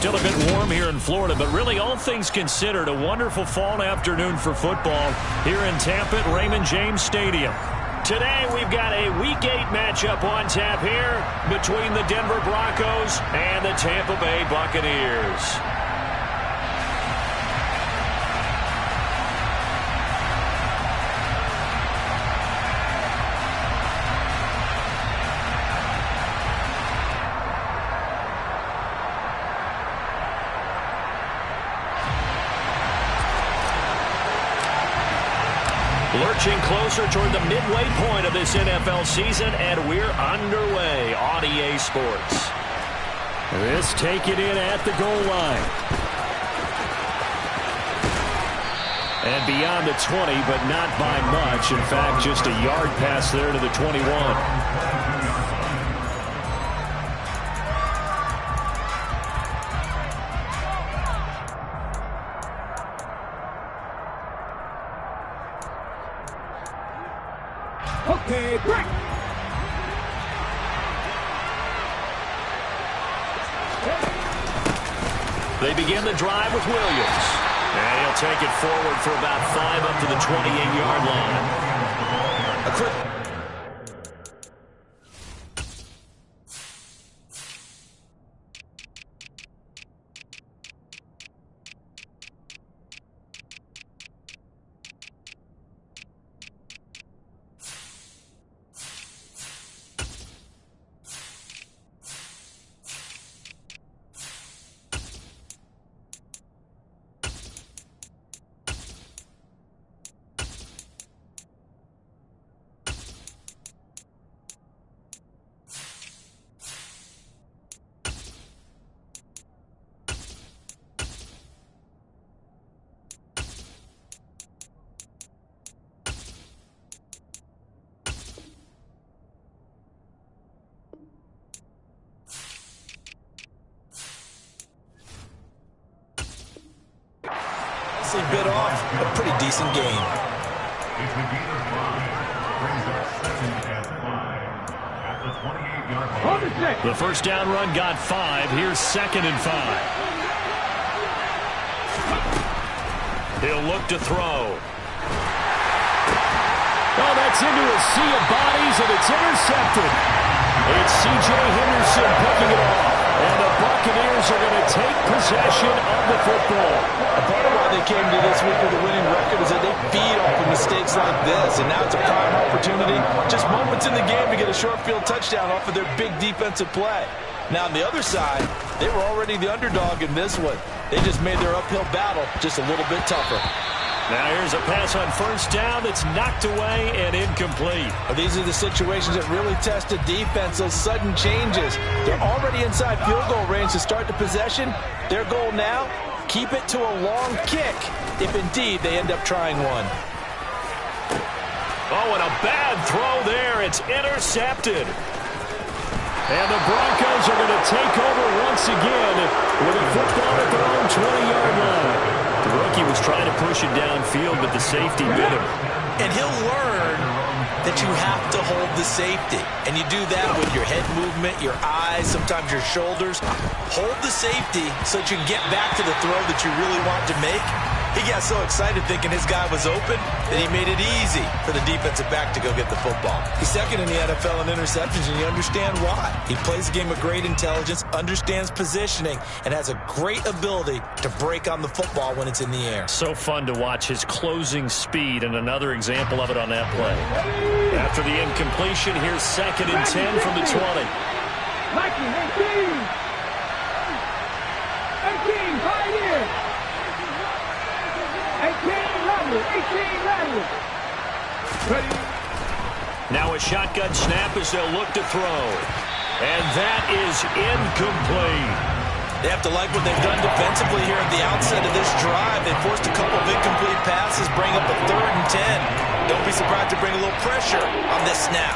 still a bit warm here in Florida, but really all things considered, a wonderful fall afternoon for football here in Tampa at Raymond James Stadium. Today we've got a Week 8 matchup on tap here between the Denver Broncos and the Tampa Bay Buccaneers. Lurching closer toward the midway point of this NFL season, and we're underway on EA Sports. This take it in at the goal line. And beyond the 20, but not by much. In fact, just a yard pass there to the 21. Okay, break. They begin the drive with Williams. And he'll take it forward for about 5 up to the 28-yard line. Bit off, a pretty decent game. The first down run got 5. Here's 2nd and 5. He'll look to throw. Oh, that's into a sea of bodies, and it's intercepted. It's C.J. Henderson picking it off. And the Buccaneers are going to take possession of the football. A part of why they came to this week with a winning record is that they feed off of mistakes like this. And now it's a prime opportunity, just moments in the game, to get a short field touchdown off of their big defensive play. Now on the other side, they were already the underdog in this one. They just made their uphill battle just a little bit tougher. Now here's a pass on first down that's knocked away and incomplete. These are the situations that really test a defense, those sudden changes. They're already inside field goal range to start the possession. Their goal now, keep it to a long kick, if indeed they end up trying one. Oh, and a bad throw there. It's intercepted. And the Broncos are going to take over once again with a football at their own 20-yard line. The rookie was trying to push it downfield, but the safety bit him. And he'll learn that you have to hold the safety. And you do that with your head movement, your eyes, sometimes your shoulders. Hold the safety so that you can get back to the throw that you really want to make. He got so excited thinking his guy was open that he made it easy for the defensive back to go get the football. He's second in the NFL in interceptions, and you understand why. He plays a game of great intelligence, understands positioning, and has a great ability to break on the football when it's in the air. So fun to watch his closing speed, and another example of it on that play. After the incompletion, here's 2nd and 10 from the 20. 18, Pioneer. 18, Now a shotgun snap as they'll look to throw. And that is incomplete. They have to like what they've done defensively here at the outset of this drive. They forced a couple of incomplete passes, bring up a 3rd and 10. Don't be surprised to bring a little pressure on this snap.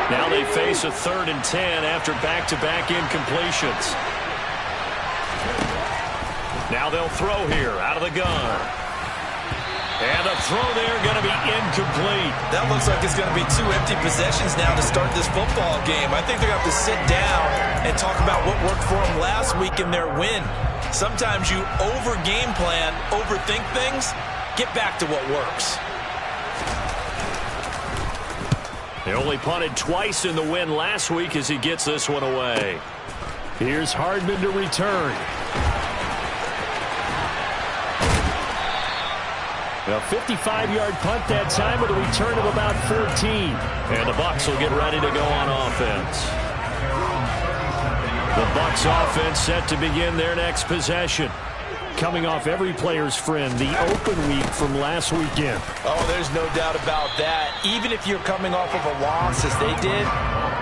Now they face a 3rd and 10 after back-to-back incompletions. Now they'll throw here out of the gun. And the throw there going to be incomplete. That looks like it's going to be 2 empty possessions now to start this football game. I think they're going to have to sit down and talk about what worked for them last week in their win. Sometimes you over-game plan, overthink things. Get back to what works. They only punted twice in the win last week as he gets this one away. Here's Hardman to return. A 55-yard punt that time with a return of about 14. And the Bucs will get ready to go on offense. The Bucs offense set to begin their next possession. Coming off every player's friend, the open week from last weekend. Oh, there's no doubt about that. Even if you're coming off of a loss as they did,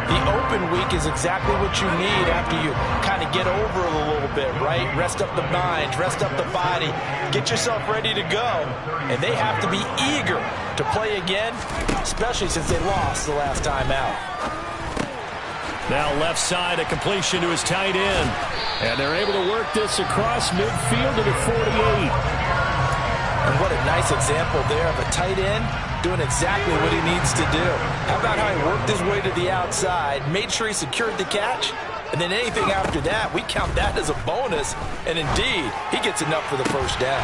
the open week is exactly what you need after you kind of get over it a little bit, right? Rest up the mind, rest up the body, get yourself ready to go. And they have to be eager to play again, especially since they lost the last time out. Now left side, a completion to his tight end. And they're able to work this across midfield to the 48. And what a nice example there of a tight end doing exactly what he needs to do. How about how he worked his way to the outside, made sure he secured the catch, and then anything after that, we count that as a bonus. And indeed, he gets enough for the first down.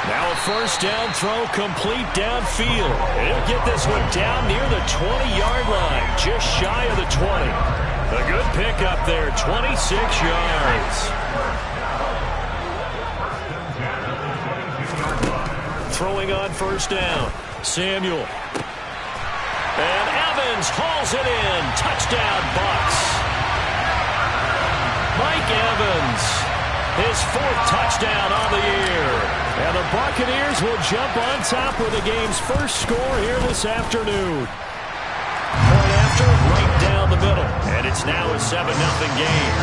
Now a first down throw complete downfield. He'll get this one down near the 20-yard line, just shy of the 20. A good pickup there, 26 yards. Throwing on first down, Samuel. And Evans hauls it in. Touchdown, Bucs. Mike Evans, his 4th touchdown on the year. And the Buccaneers will jump on top with the game's first score here this afternoon. Point after, right down the middle. And it's now a 7-0 game.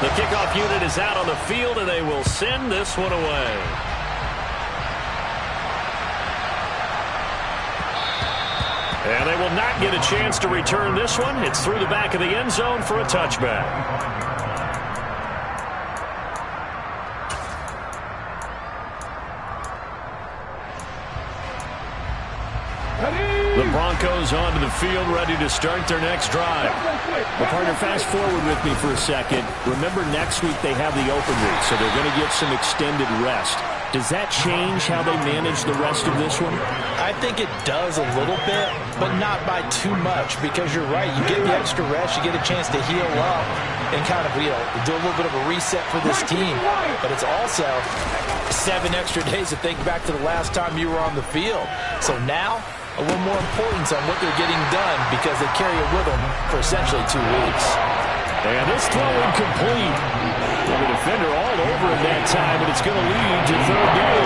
The kickoff unit is out on the field, and they will send this one away. And they will not get a chance to return this one. It's through the back of the end zone for a touchback. The Broncos onto the field, ready to start their next drive. Well, partner, fast forward with me for a second. Remember, next week they have the open week, so they're going to get some extended rest. Does that change how they manage the rest of this one? I think it does a little bit, but not by too much, because you're right. You get the extra rest, you get a chance to heal up and kind of, do a little bit of a reset for this team. But it's also 7 extra days to think back to the last time you were on the field. So now, a little more importance on what they're getting done because they carry it with them for essentially 2 weeks. And this throw incomplete. The defender all over him that time, and it's going to lead to 3rd down.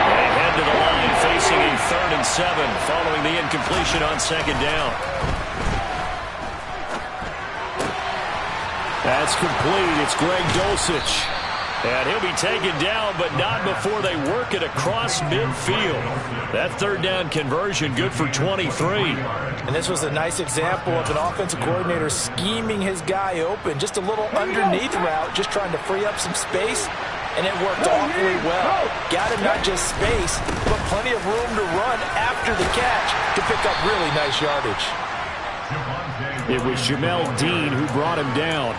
They head to the line facing a 3rd and 7 following the incompletion on 2nd down. That's complete. It's Greg Dulcich. And he'll be taken down, but not before they work it across midfield. That 3rd down conversion good for 23. And this was a nice example of an offensive coordinator scheming his guy open. Just a little underneath route, just trying to free up some space. And it worked awfully well. Got him not just space, but plenty of room to run after the catch to pick up really nice yardage. It was Jamel Dean who brought him down.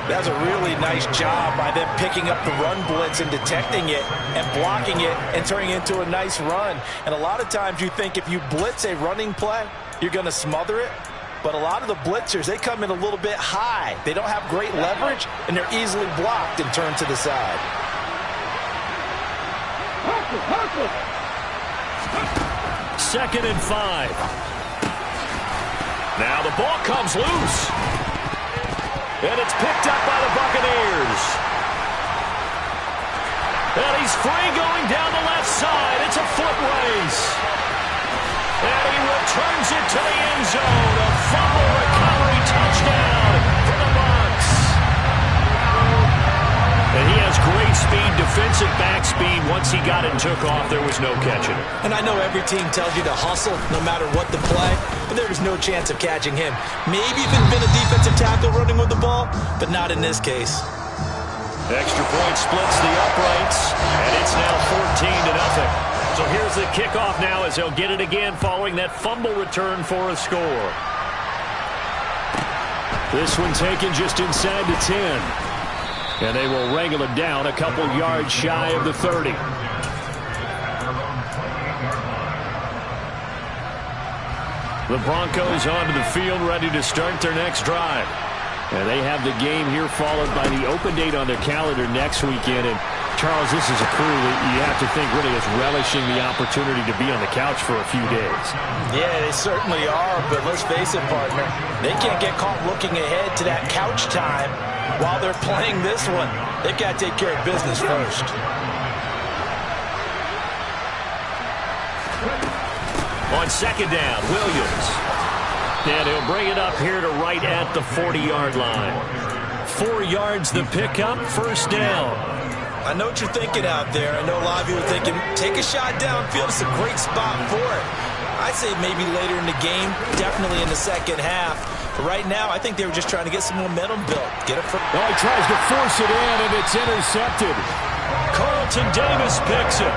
That was a really nice job by them picking up the run blitz and detecting it and blocking it and turning it into a nice run. And a lot of times you think if you blitz a running play, you're going to smother it. But a lot of the blitzers, they come in a little bit high. They don't have great leverage, and they're easily blocked and turned to the side. 2nd and 5. Now the ball comes loose. And it's picked up by the Buccaneers. And he's free going down the left side. It's a foot race. And he returns it to the end zone. A fumble recovery touchdown for the Bucs. And he has great speed, defensive back speed. Once he got it and took off, there was no catching it. And I know every team tells you to hustle no matter what the play, but there was no chance of catching him. Maybe if it had been a defensive tackle running with the ball, but not in this case. Extra point splits the uprights, and it's now 14-0. So here's the kickoff now as they'll get it again following that fumble return for a score. This one taken just inside the 10. And they will wrangle it down a couple yards shy of the 30. The Broncos onto the field ready to start their next drive. And they have the game here followed by the open date on their calendar next weekend. And Charles, this is a crew that you have to think really is relishing the opportunity to be on the couch for a few days. Yeah, they certainly are, but let's face it, partner. They can't get caught looking ahead to that couch time while they're playing this one. They've got to take care of business first. On second down, Williams. And he'll bring it up here to right at the 40-yard line. 4 yards the pickup, first down. I know what you're thinking out there. I know a lot of you are thinking, take a shot downfield. It's a great spot for it. I'd say maybe later in the game, definitely in the second half. But right now, I think they were just trying to get some momentum built. Get it from. Oh, he tries to force it in, and it's intercepted. Carlton Davis picks it.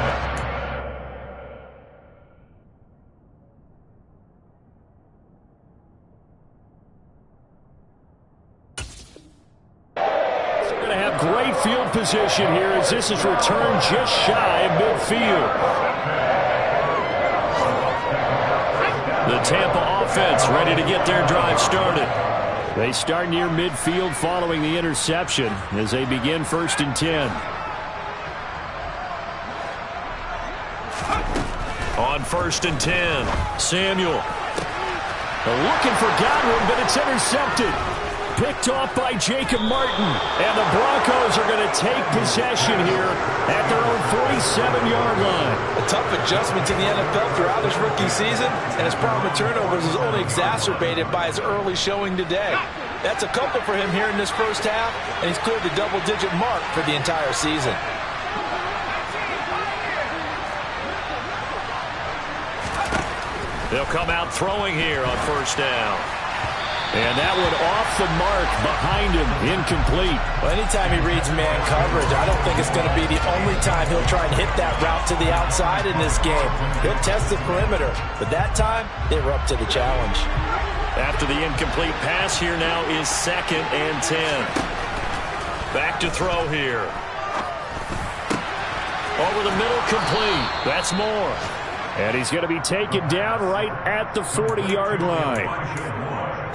Great field position here as this is returned just shy of midfield. The Tampa offense ready to get their drive started. They start near midfield following the interception as they begin 1st and 10. On 1st and 10, Samuel. Looking for Godwin, but it's intercepted. Picked off by Jacob Martin. And the Broncos are going to take possession here at their own 47-yard line. A tough adjustment to the NFL throughout his rookie season, and his problem with turnovers is only exacerbated by his early showing today. That's a couple for him here in this first half, and he's cleared the double-digit mark for the entire season. They'll come out throwing here on first down. And that one off the mark behind him, incomplete. Well, anytime he reads man coverage, I don't think it's going to be the only time he'll try and hit that route to the outside in this game. He'll test the perimeter, but that time, they were up to the challenge. After the incomplete pass, here now is 2nd and 10. Back to throw here. Over the middle, complete. That's more. And he's going to be taken down right at the 40-yard line.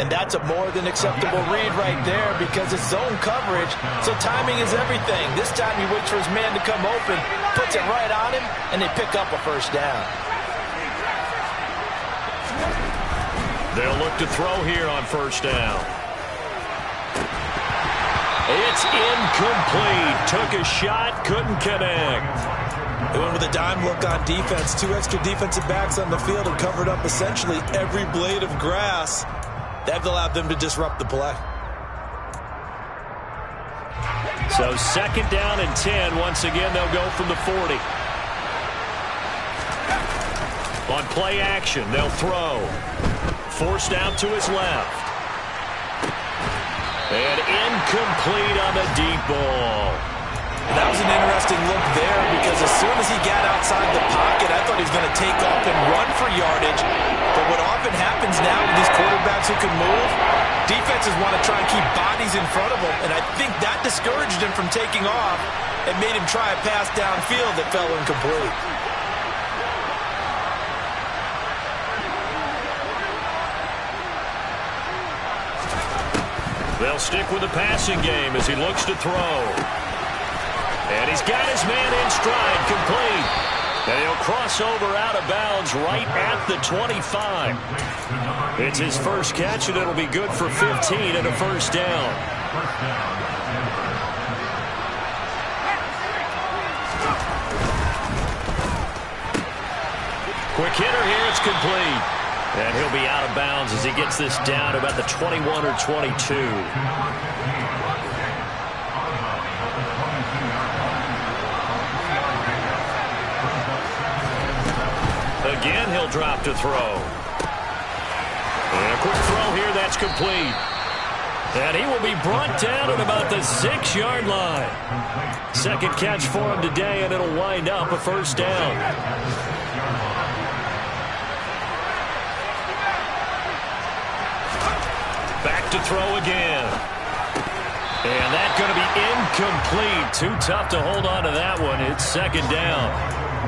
And that's a more than acceptable read right there because it's zone coverage, so timing is everything. This time he waits for his man to come open, puts it right on him, and they pick up a first down. They'll look to throw here on first down. It's incomplete. Took a shot, couldn't connect. They went with a dime look on defense. 2 extra defensive backs on the field and covered up essentially every blade of grass. That allowed them to disrupt the play. So 2nd down and 10. Once again, they'll go from the 40. On play action, they'll throw. Forced out to his left. And incomplete on the deep ball. That was an interesting look there because as soon as he got outside the pocket, I thought he was going to take off and run for yardage. But what often happens now with these quarterbacks who can move, defenses want to try and keep bodies in front of them, and I think that discouraged him from taking off and made him try a pass downfield that fell incomplete. They'll stick with the passing game as he looks to throw. And he's got his man in stride, complete. And he'll cross over out of bounds right at the 25. It's his first catch, and it'll be good for 15 and a first down. Quick hitter here, it's complete. And he'll be out of bounds as he gets this down to about the 21 or 22. Again, he'll drop to throw. And a quick throw here, that's complete. And he will be brought down at about the 6-yard line. Second catch for him today, and it'll wind up a first down. Back to throw again. And that's going to be incomplete. Too tough to hold on to that one. It's second down.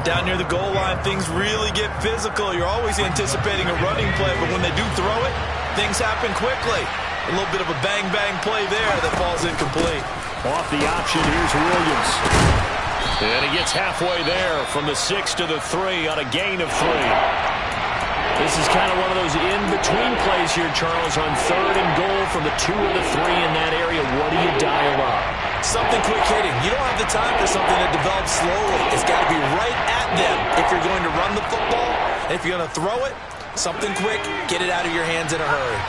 Down near the goal line, things really get physical. You're always anticipating a running play, but when they do throw it, things happen quickly. A little bit of a bang-bang play there that falls incomplete. Off the option, here's Williams. And he gets halfway there from the 6 to the 3 on a gain of 3. This is kind of one of those in-between plays here, Charles, on 3rd and goal from the 2 or the 3 in that area. What do you dial up? Something quick hitting. You don't have the time for something that develops slowly. It's got to be right at them if you're going to run the football. And if you're going to throw it, something quick, get it out of your hands in a hurry.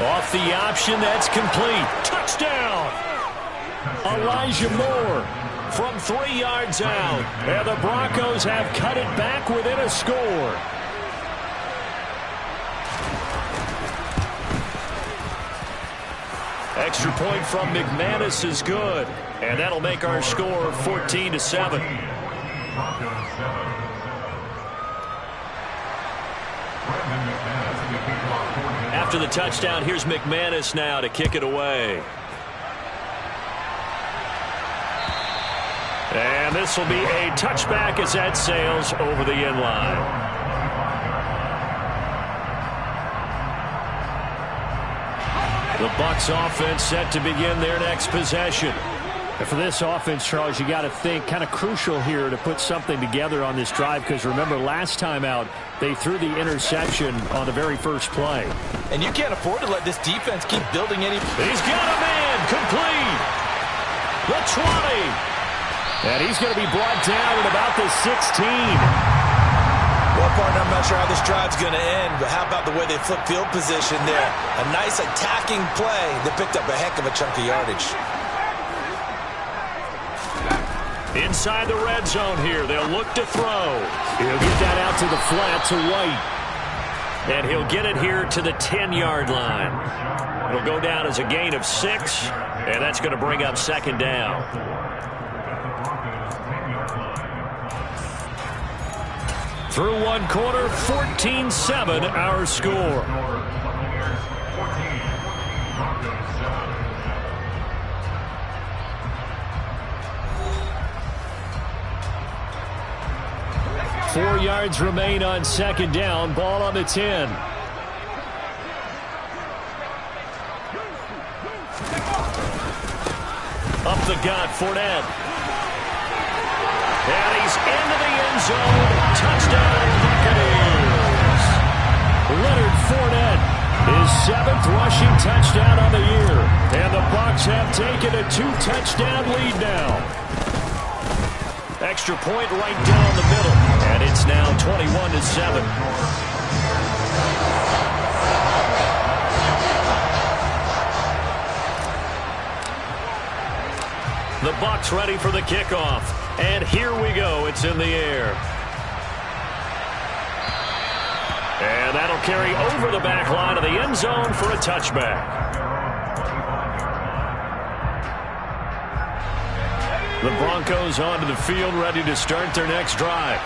Off the option, that's complete. Touchdown! Elijah Moore from 3 yards out. And the Broncos have cut it back within a score. Extra point from McManus is good. And that'll make our score 14-7. After the touchdown, here's McManus now to kick it away. And this will be a touchback as that sails over the end line. The Bucs offense set to begin their next possession. And for this offense, Charles, you got to think kind of crucial here to put something together on this drive, because remember last time out they threw the interception on the very first play. And you can't afford to let this defense keep building any. He's got a man complete. The 20. And he's going to be brought down at about the 16. Well, partner, I'm not sure how this drive's going to end, but how about the way they flip field position there? A nice attacking play that picked up a heck of a chunk of yardage. Inside the red zone here, they'll look to throw. He'll get that out to the flat to White. And he'll get it here to the 10-yard line. It'll go down as a gain of 6, and that's going to bring up second down. Through one quarter, 14-7 our score. Four yards remain on second down. Ball on the 10. Up the gut, Fournette. And he's into the end zone. Touchdown, Buccaneers. Leonard Fournette, his 7th rushing touchdown on the year. And the Bucs have taken a 2-touchdown lead now. Extra point right down the middle. And it's now 21-7. The Bucs ready for the kickoff. And here we go. It's in the air. And that'll carry over the back line of the end zone for a touchback. The Broncos onto the field, ready to start their next drive.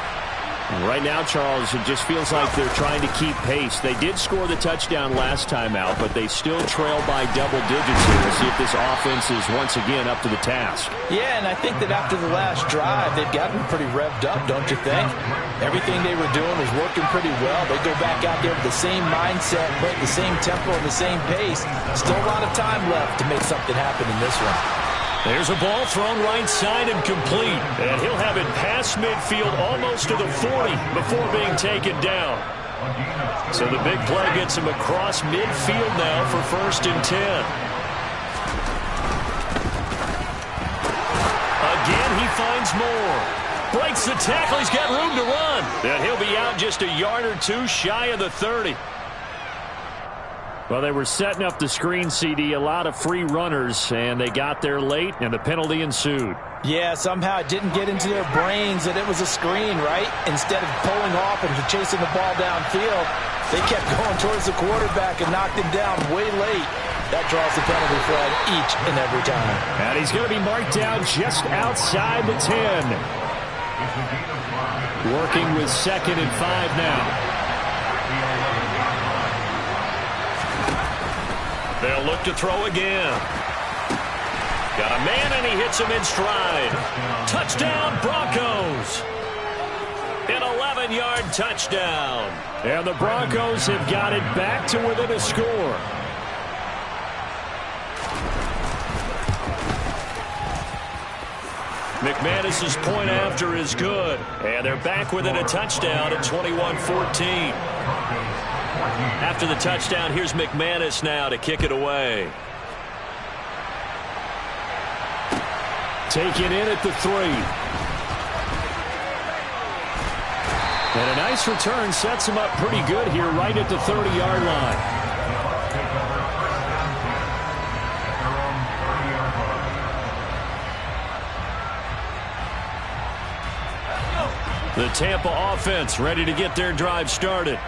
Right now, Charles, it just feels like they're trying to keep pace. They did score the touchdown last time out, but they still trail by double digits here to see if this offense is once again up to the task. Yeah, and I think that after the last drive, they've gotten pretty revved up, don't you think? Everything they were doing was working pretty well. They go back out there with the same mindset, play at the same tempo and the same pace. Still a lot of time left to make something happen in this one. There's a ball thrown right side and complete. And he'll have it past midfield almost to the 40 before being taken down. So the big play gets him across midfield now for 1st and 10. Again, he finds more. Breaks the tackle. He's got room to run. And he'll be out just a yard or two shy of the 30. Well, they were setting up the screen, CD, a lot of free runners, and they got there late, and the penalty ensued. Yeah, somehow it didn't get into their brains that it was a screen, right? Instead of pulling off and chasing the ball downfield, they kept going towards the quarterback and knocked him down way late. That draws the penalty flag each and every time. And he's going to be marked down just outside the 10. Working with 2nd and 5 now. They'll look to throw again. Got a man, and he hits him in stride. Touchdown, Broncos. An 11-yard touchdown. And the Broncos have got it back to within a score. McManus's point after is good. And they're back within a touchdown at 21-14. After the touchdown, here's McManus now to kick it away. Taken in at the 3. And a nice return sets him up pretty good here right at the 30-yard line. The Tampa offense ready to get their drive started.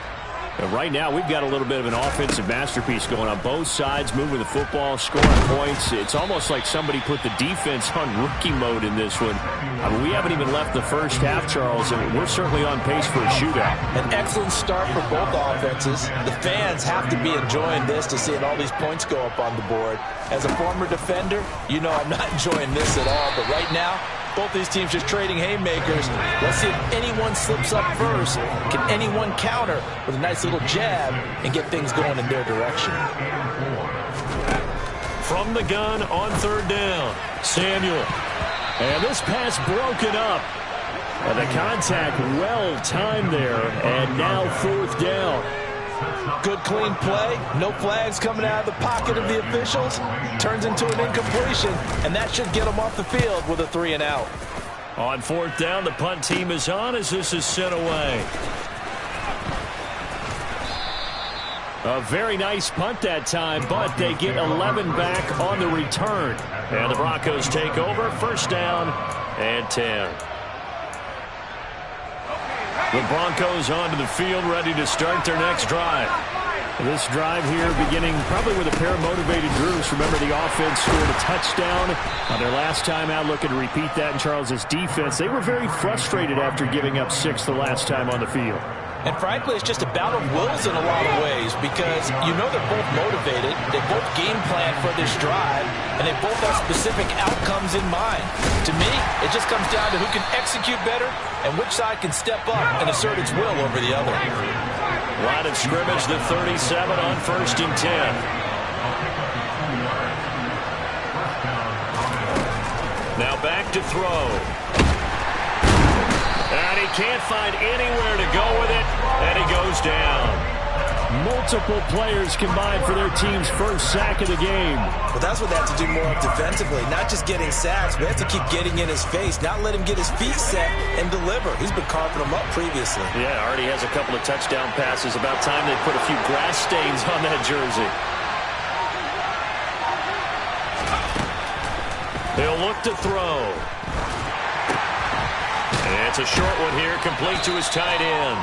And right now, we've got a little bit of an offensive masterpiece going on both sides, moving the football, scoring points. It's almost like somebody put the defense on rookie mode in this one. I mean, we haven't even left the first half, Charles, and we're certainly on pace for a shootout. An excellent start for both offenses. The fans have to be enjoying this to seeing all these points go up on the board. As a former defender, you know I'm not enjoying this at all, but right now, both these teams just trading haymakers. Let's see if anyone slips up first. Can anyone counter with a nice little jab and get things going in their direction? From the gun on 3rd down, Samuel. And this pass broken up. And the contact well timed there. And now 4th down. Good clean play. No flags coming out of the pocket of the officials. Turns into an incompletion, and that should get them off the field with a 3 and out. On 4th down, the punt team is on as this is sent away. A very nice punt that time, but they get 11 back on the return. And the Broncos take over. 1st down and 10. The Broncos onto the field, ready to start their next drive. This drive here beginning probably with a pair of motivated groups. Remember, the offense scored a touchdown on their last time out. Looking to repeat that in Charles's defense. They were very frustrated after giving up 6 the last time on the field. And frankly, it's just a battle of wills in a lot of ways because you know they're both motivated. They both game plan for this drive, and they both have specific outcomes in mind. To me, it just comes down to who can execute better and which side can step up and assert its will over the other. Line of scrimmage, the 37 on 1st and 10. Now back to throw. And he can't find anywhere to go with it, and he goes down. Multiple players combined for their team's first sack of the game. Well, that's what they have to do more of defensively. Not just getting sacks, but they have to keep getting in his face, not let him get his feet set and deliver. He's been carving them up previously. Yeah, already has a couple of touchdown passes. About time they put a few grass stains on that jersey. They'll look to throw. And it's a short one here, complete to his tight end.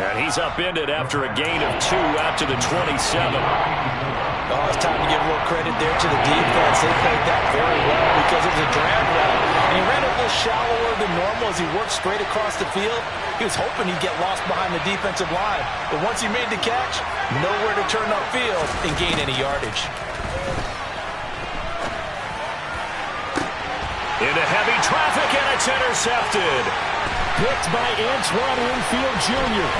And he's upended after a gain of 2 out to the 27. Oh, it's time to give a little credit there to the defense. They played that very well because it was a drag route. And he ran a little shallower than normal as he worked straight across the field. He was hoping he'd get lost behind the defensive line. But once he made the catch, nowhere to turn upfield and gain any yardage. Into heavy traffic, and it's intercepted. Picked by Antoine Winfield Jr.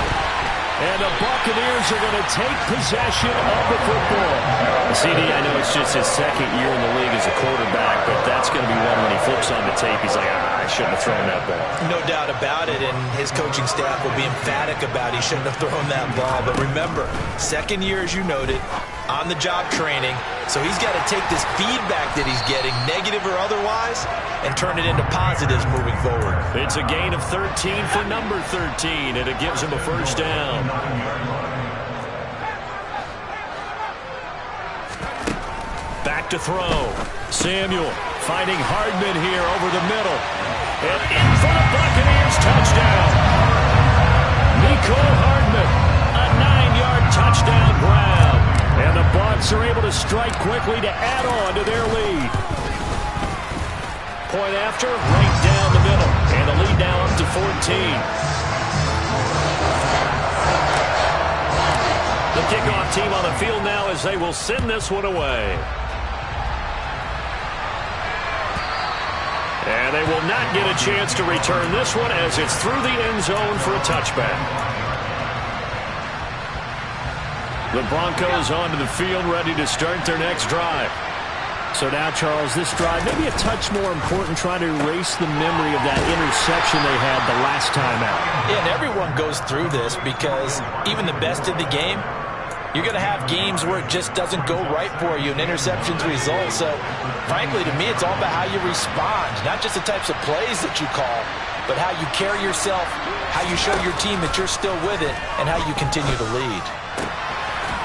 And the Buccaneers are going to take possession of the football. CD, I know it's just his 2nd year in the league as a quarterback, but that's going to be one when he flips on the tape. He's like, I shouldn't have thrown that ball. No doubt about it, and his coaching staff will be emphatic about he shouldn't have thrown that ball. But remember, 2nd year, as you noted, on-the-job training. So he's got to take this feedback that he's getting, negative or otherwise, and turn it into positives moving forward. It's a gain of 13 for number 13, and it gives him a 1st down. Back to throw. Samuel finding Hardman here over the middle. And in for the Buccaneers touchdown. Nicole Hardman, a 9-yard touchdown grab. And the Bucs are able to strike quickly to add on to their lead. Point after, right down the middle. And the lead now up to 14. The kickoff team on the field now as they will send this one away. And they will not get a chance to return this one as it's through the end zone for a touchback. The Broncos onto the field ready to start their next drive. So now, Charles, this drive maybe a touch more important, trying to erase the memory of that interception they had the last time out. Yeah, and everyone goes through this because even the best in the game, you're going to have games where it just doesn't go right for you and interceptions result. So, frankly, to me, it's all about how you respond, not just the types of plays that you call, but how you carry yourself, how you show your team that you're still with it, and how you continue to lead.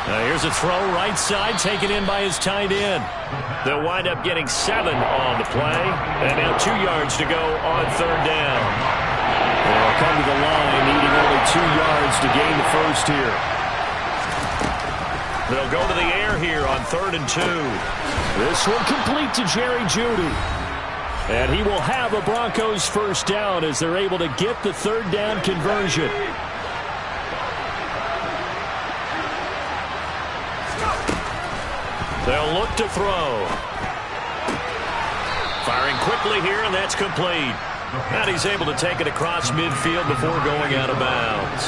Now here's a throw right side, taken in by his tight end. They'll wind up getting 7 on the play, and now 2 yards to go on third down. They'll come to the line, needing only 2 yards to gain the first here. They'll go to the air here on 3rd and 2. This one complete to Jerry Jeudy. And he will have a Broncos first down as they're able to get the third down conversion. They'll look to throw. Firing quickly here, and that's complete. And he's able to take it across midfield before going out of bounds.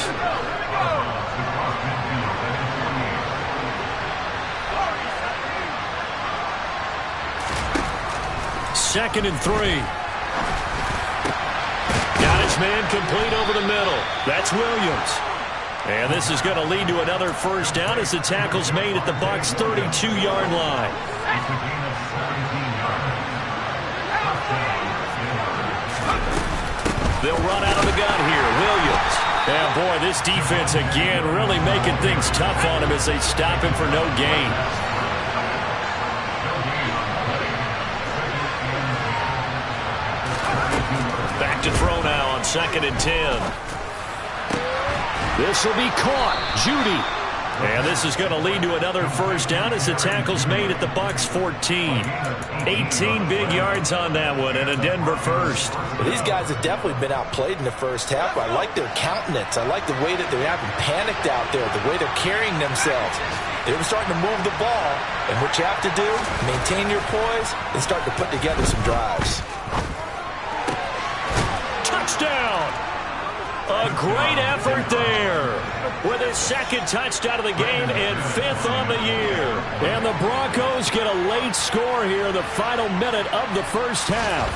Second and 3. Got his man complete over the middle. That's Williams. And this is going to lead to another first down as the tackle's made at the Bucs' 32-yard line. They'll run out of the gun here. Williams. And boy, this defense again really making things tough on him as they stop him for no gain. Back to throw now on 2nd and 10. This will be caught. Jeudy. And this is going to lead to another first down as the tackle's made at the Bucs' 14. 18 big yards on that one, and a Denver first. Well, these guys have definitely been outplayed in the first half. I like their countenance. I like the way that they're having panicked out there, the way they're carrying themselves. They're starting to move the ball, and what you have to do, maintain your poise and start to put together some drives. Touchdown! A great effort there with his 2nd touchdown of the game and 5th on the year. And the Broncos get a late score here in the final minute of the first half.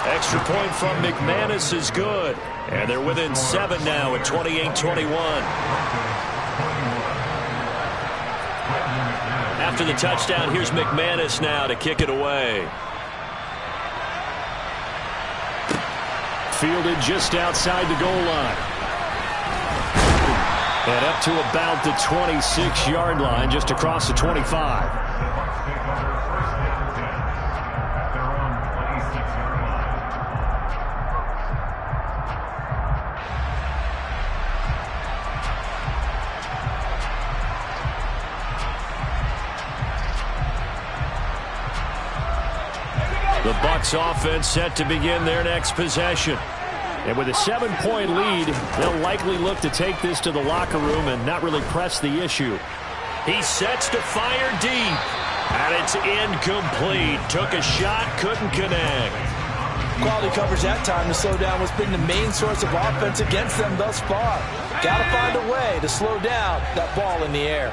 Extra point from McManus is good. And they're within 7 now at 28-21. After the touchdown, here's McManus now to kick it away. Fielded just outside the goal line. And up to about the 26-yard line, just across the 25. The Bucs offense set to begin their next possession. And with a 7-point lead, they'll likely look to take this to the locker room and not really press the issue. He sets to fire deep. And it's incomplete. Took a shot, couldn't connect. Quality coverage that time to slow down what's been the main source of offense against them thus far. Got to find a way to slow down that ball in the air.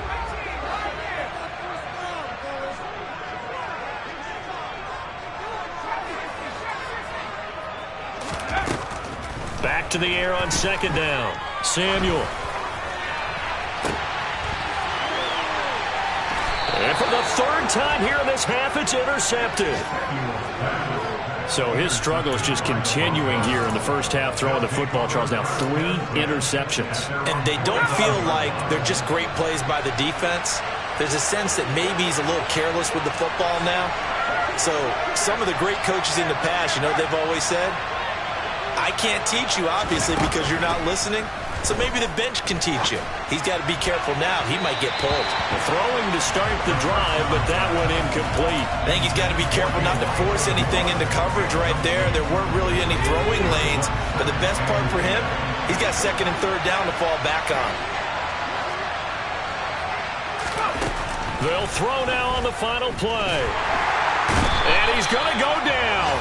Back to the air on 2nd down. Samuel. And for the 3rd time here in this half, it's intercepted. So his struggle is just continuing here in the first half, throwing the football, Charles. Now 3 interceptions. And they don't feel like they're just great plays by the defense. there's a sense that maybe he's a little careless with the football now. So some of the great coaches in the past, you know, they've always said, I can't teach you, obviously, because you're not listening. So maybe the bench can teach you. He's got to be careful now. He might get pulled. Throwing to start the drive, but that one incomplete. I think he's got to be careful not to force anything into coverage right there. There weren't really any throwing lanes. But the best part for him, he's got second and third down to fall back on. They'll throw now on the final play. And he's going to go down.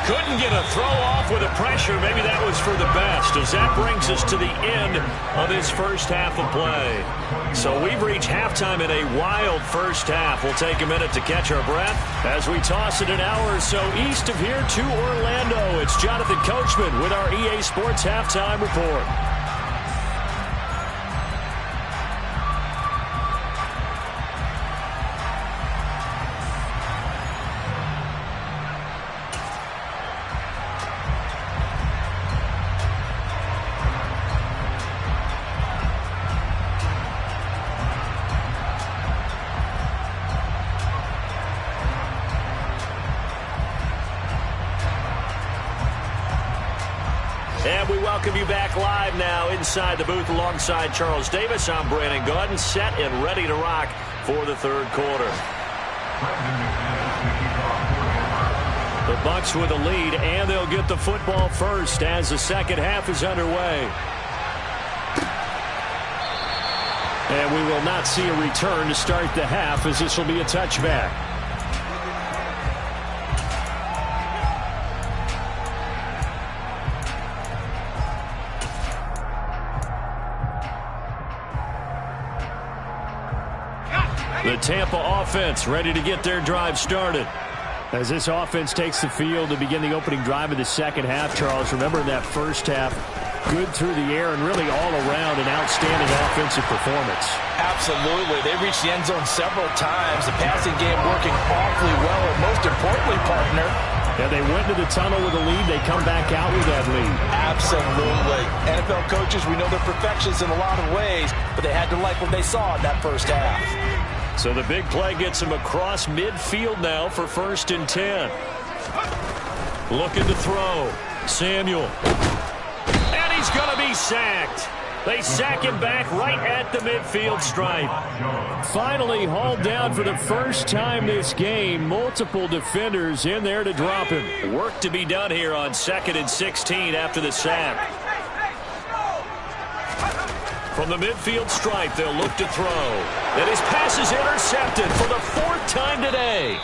Couldn't get a throw off with the pressure. Maybe that was for the best, as that brings us to the end of his first half of play. So we've reached halftime in a wild first half. We'll take a minute to catch our breath as we toss it an hour or so east of here to Orlando. It's Jonathan Coachman with our EA Sports Halftime Report. And we welcome you back live now inside the booth alongside Charles Davis. I'm Brandon Gaudin, set and ready to rock for the third quarter. The Bucs with a lead, and they'll get the football first as the second half is underway. And we will not see a return to start the half, as this will be a touchback. The Tampa offense ready to get their drive started. As this offense takes the field to begin the opening drive of the second half, Charles, remember in that first half, good through the air and really all around an outstanding offensive performance. Absolutely. They reached the end zone several times. The passing game working awfully well, and most importantly, partner, and they went to the tunnel with a lead. They come back out with that lead. Absolutely. NFL coaches, we know they're perfectionists in a lot of ways, but they had to like what they saw in that first half. So the big play gets him across midfield now for 1st and 10. Looking to throw. Samuel. And he's going to be sacked. They sack him back right at the midfield stripe. Finally hauled down for the first time this game. Multiple defenders in there to drop him. Work to be done here on 2nd and 16 after the sack. From the midfield stripe, they'll look to throw. And his pass is intercepted for the 4th time today.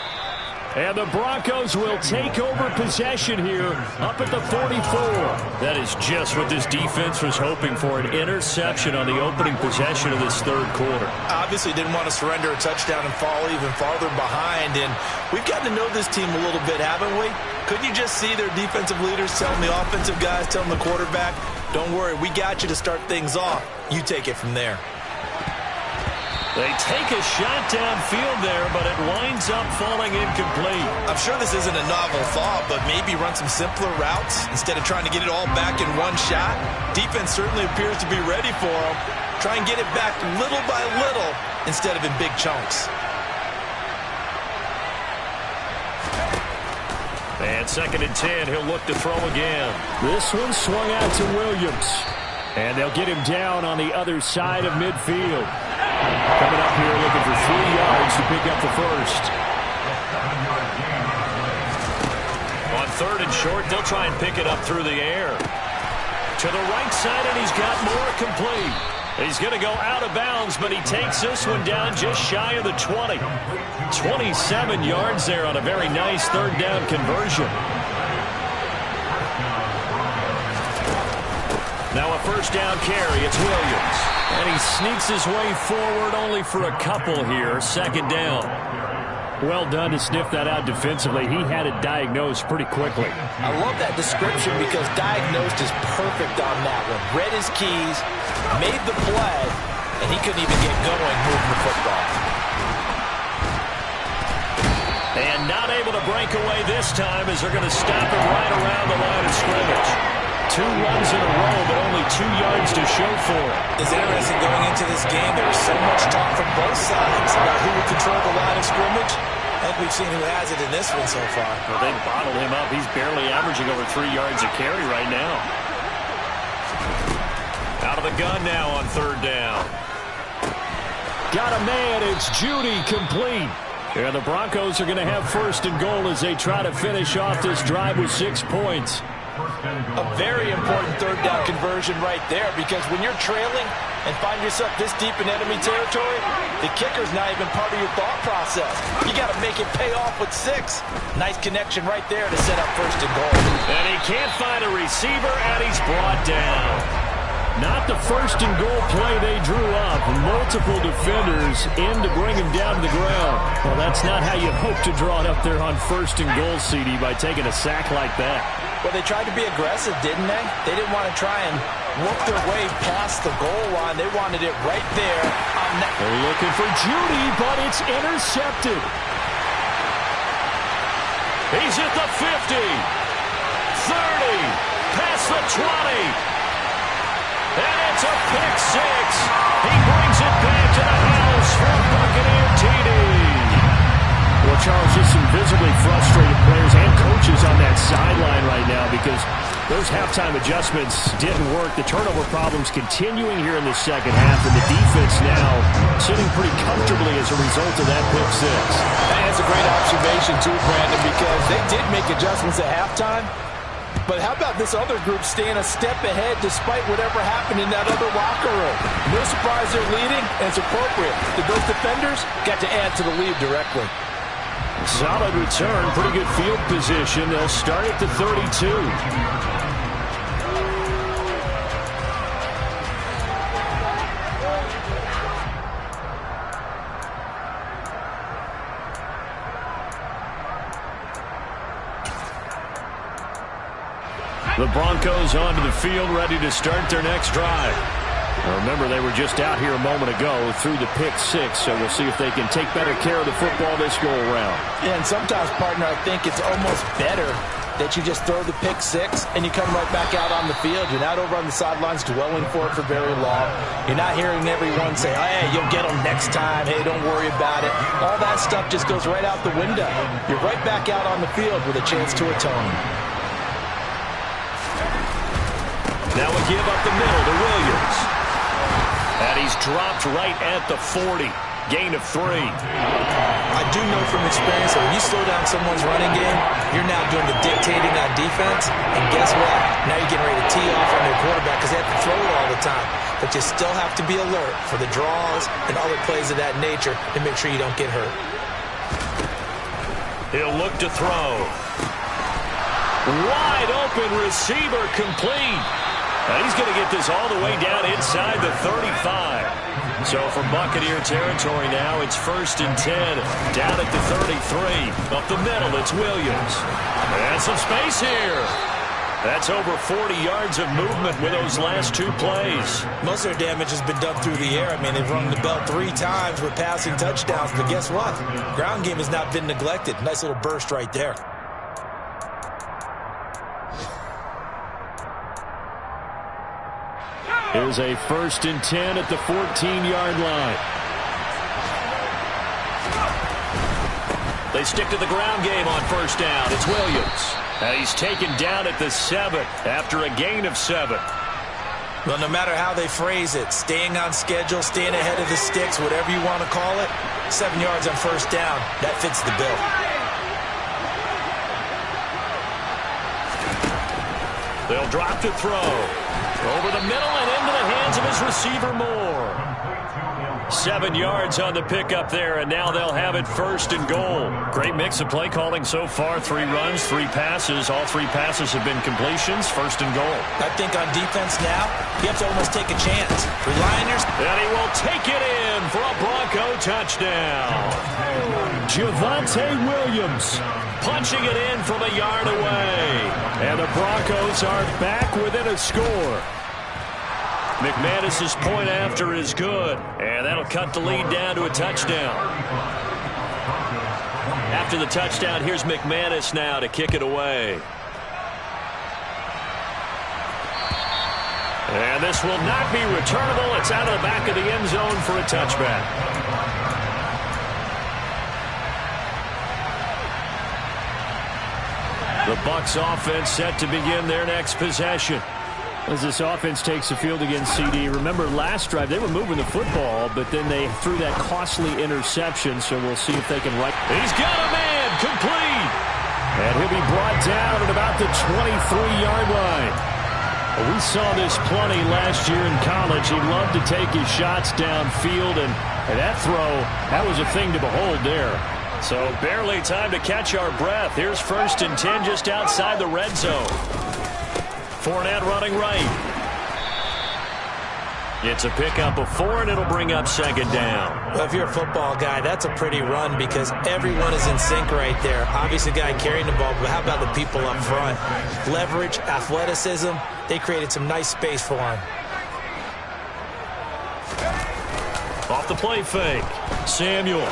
And the Broncos will take over possession here up at the 44. That is just what this defense was hoping for, an interception on the opening possession of this third quarter. Obviously didn't want to surrender a touchdown and fall even farther behind. And we've gotten to know this team a little bit, haven't we? Couldn't you just see their defensive leaders telling the offensive guys, telling the quarterback, don't worry, we got you to start things off. You take it from there. They take a shot downfield there, but it winds up falling incomplete. I'm sure this isn't a novel thought, but maybe run some simpler routes instead of trying to get it all back in one shot. Defense certainly appears to be ready for them. Try and get it back little by little instead of in big chunks. And 2nd and 10, he'll look to throw again. This one swung out to Williams. And they'll get him down on the other side of midfield. Coming up here looking for 3 yards to pick up the first. On 3rd and short, they'll try and pick it up through the air. To the right side, and he's got more complete. He's going to go out of bounds, but he takes this one down just shy of the 20. 27 yards there on a very nice 3rd down conversion. Now a 1st down carry. It's Williams. And he sneaks his way forward only for a couple here. 2nd down. Well done to sniff that out defensively. He had it diagnosed pretty quickly. I love that description because diagnosed is perfect on that one. Read his keys, made the play, and he couldn't even get going moving the football. And not able to break away this time as they're going to stop him right around the line of scrimmage. 2 runs in a row, but only 2 yards to show for it. It's interesting going into this game. There was so much talk from both sides about who would control the line of scrimmage. I think we've seen who has it in this one so far. Well, they bottled him up. He's barely averaging over 3 yards a carry right now. Out of the gun now on 3rd down. Got a man. It's Judy, complete. And the Broncos are going to have 1st and goal as they try to finish off this drive with 6 points. A very important 3rd down conversion right there, because when you're trailing and find yourself this deep in enemy territory, the kicker's not even part of your thought process. You got to make it pay off with 6. Nice connection right there to set up 1st and goal. And he can't find a receiver, and he's brought down. Not the 1st and goal play they drew up. Multiple defenders in to bring him down to the ground. Well, that's not how you hope to draw it up there on 1st and goal, CD, by taking a sack like that. Well, they tried to be aggressive, didn't they? They didn't want to try and work their way past the goal line. They wanted it right there. They're looking for Judy, but it's intercepted. He's at the 50, 30, past the 20. And it's a pick 6. He brings it back to the house for a Buccaneer TD. Well, Charles, just some visibly frustrated players and coaches on that sideline right now because those halftime adjustments didn't work. The turnover problems continuing here in the second half, and the defense now sitting pretty comfortably as a result of that pick 6. That's a great observation, too, Brandon, because they did make adjustments at halftime. But how about this other group staying a step ahead despite whatever happened in that other locker room? No surprise they're leading, and it's appropriate that those defenders got to add to the lead directly. Solid return, pretty good field position. They'll start at the 32. The Broncos onto the field, ready to start their next drive. Now remember, they were just out here a moment ago through the pick 6, so we'll see if they can take better care of the football this go-around. Yeah, and sometimes, partner, I think it's almost better that you just throw the pick 6 and you come right back out on the field. You're not over on the sidelines dwelling for it for very long. You're not hearing everyone say, hey, you'll get them next time. Hey, don't worry about it. All that stuff just goes right out the window. You're right back out on the field with a chance to atone. Now a give up the middle to Williams. And he's dropped right at the 40. Gain of 3. I do know from experience that when you slow down someone's running game, you're now doing the dictating on defense. And guess what? Now you're getting ready to tee off on their quarterback because they have to throw it all the time. But you still have to be alert for the draws and other plays of that nature to make sure you don't get hurt. He'll look to throw. Wide open receiver, complete. And he's going to get this all the way down inside the 35. So from Buccaneer territory now, it's 1st and 10. Down at the 33. Up the middle, it's Williams. And some space here. That's over 40 yards of movement with those last 2 plays. Most of their damage has been done through the air. I mean, they've rung the bell 3 times with passing touchdowns. But guess what? Ground game has not been neglected. Nice little burst right there. Here's a 1st and 10 at the 14-yard line. They stick to the ground game on 1st down. It's Williams. And he's taken down at the 7 after a gain of 7. Well, no matter how they phrase it, staying on schedule, staying ahead of the sticks, whatever you want to call it, 7 yards on 1st down, that fits the bill. They'll drop to throw. Over the middle and into the hands of his receiver Moore. 7 yards on the pickup there, and now they'll have it 1st and goal. Great mix of play calling so far. 3 runs, 3 passes. All 3 passes have been completions. 1st and goal. I think on defense now, you have to almost take a chance. Rely on your... And he will take it in for a Bronco touchdown. Javonte Williams punching it in from a yard away. And the Broncos are back within a score. McManus's point after is good, and that'll cut the lead down to a touchdown. After the touchdown, here's McManus now to kick it away. And this will not be returnable. It's out of the back of the end zone for a touchback. The Bucs offense set to begin their next possession. As this offense takes the field against CD, remember last drive they were moving the football, but then they threw that costly interception, so we'll see if they can right. He's got a man, complete. And he'll be brought down at about the 23-yard line. We saw this plenty last year in college. He loved to take his shots downfield, and that throw, that was a thing to behold there. So barely time to catch our breath. Here's 1st and 10 just outside the red zone. Fournette running right. It's a pickup of 4, and it'll bring up 2nd down. Well, if you're a football guy, that's a pretty run because everyone is in sync right there. Obviously, the guy carrying the ball, but how about the people up front? Leverage, athleticism, they created some nice space for him. Off the play fake. Samuel.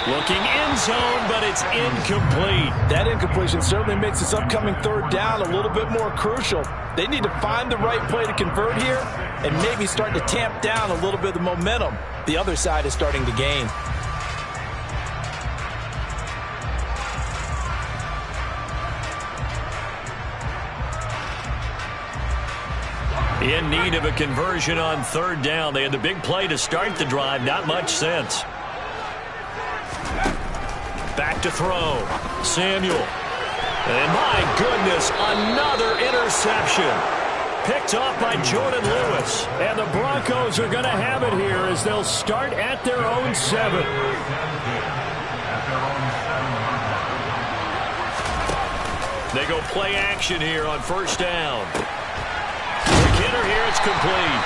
Looking end zone, but it's incomplete. That incompletion certainly makes this upcoming 3rd down a little bit more crucial. They need to find the right play to convert here and maybe start to tamp down a little bit of the momentum the other side is starting to gain. In need of a conversion on 3rd down. They had the big play to start the drive. Not much sense. Back to throw. Samuel. And my goodness, another interception. Picked off by Jordan Lewis. And the Broncos are going to have it here as they'll start at their own 7. They go play action here on 1st down. Quick hitter here, it's complete.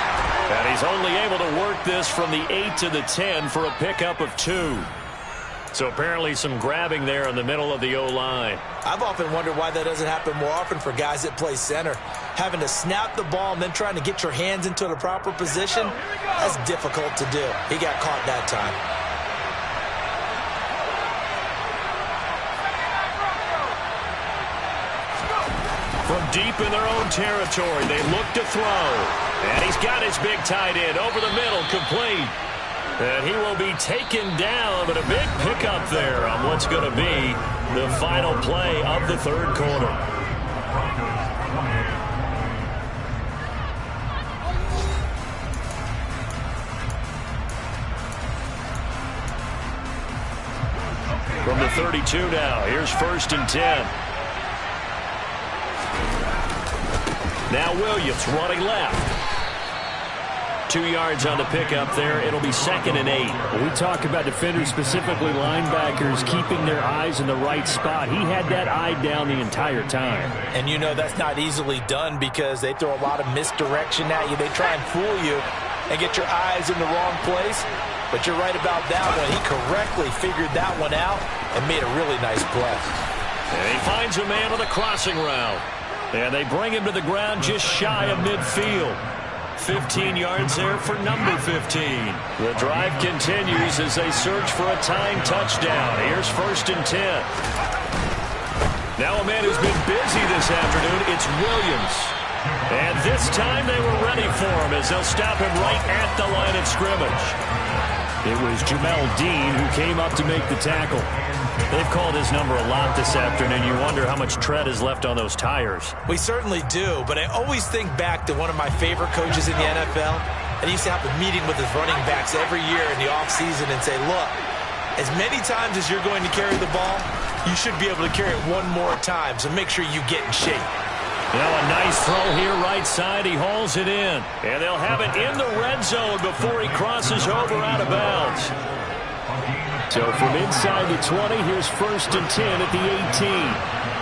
And he's only able to work this from the 8 to the 10 for a pickup of 2. So apparently some grabbing there in the middle of the O-line. I've often wondered why that doesn't happen more often for guys that play center. Having to snap the ball and then trying to get your hands into the proper position, that's difficult to do. He got caught that time. From deep in their own territory, they look to throw. And he's got his big tight end over the middle, complete. And he will be taken down, but a big pickup there on what's going to be the final play of the 3rd quarter. From the 32 now, here's 1st and 10. Now Williams running left. 2 yards on the pickup there. It'll be 2nd and 8. We talk about defenders, specifically linebackers, keeping their eyes in the right spot. He had that eye down the entire time. And you know that's not easily done because they throw a lot of misdirection at you. They try and fool you and get your eyes in the wrong place. But you're right about that one. He correctly figured that one out and made a really nice play. And he finds a man on the crossing route. And they bring him to the ground just shy of midfield. 15 yards there for number 15. The drive continues as they search for a tying touchdown. Here's 1st and 10. Now a man who's been busy this afternoon, it's Williams. And this time they were ready for him as they'll stop him right at the line of scrimmage. It was Jamel Dean who came up to make the tackle. They've called his number a lot this afternoon. You wonder how much tread is left on those tires. We certainly do, but I always think back to one of my favorite coaches in the NFL. And he used to have a meeting with his running backs every year in the offseason and say, look, as many times as you're going to carry the ball, you should be able to carry it one more time, so make sure you get in shape. Now a nice throw here right side. He hauls it in. And they'll have it in the red zone before he crosses over out of bounds. So from inside the 20, here's 1st and 10 at the 18.